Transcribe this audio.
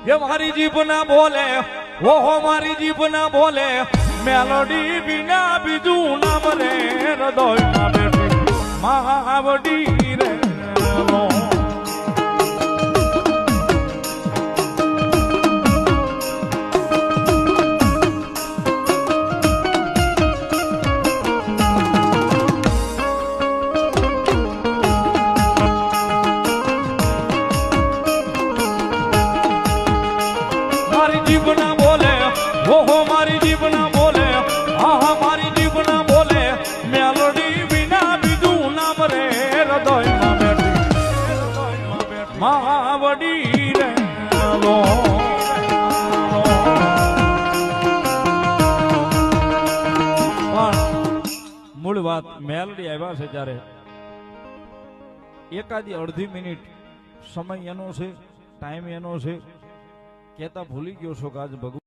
ये मारी जीभ ना बोले ओहो मारी जीभ ना बोले मेलोडी बिना बीजू नाम रे हृदय में बैठी महावडी रे लो जीभ ना बोले ओहो मारी जीभ ना बोले आहा मारी जीभ ना बोले मेलोडी बिना बीजू नाम रे हृदय में बैठी महावडी रे लो मूल बात मेलोडी आव्या छे त्यारे एकादी अर्धी मिनिट समय एनो छे टाइम एनो छे कहता भूली गयो छो कि आज भगवान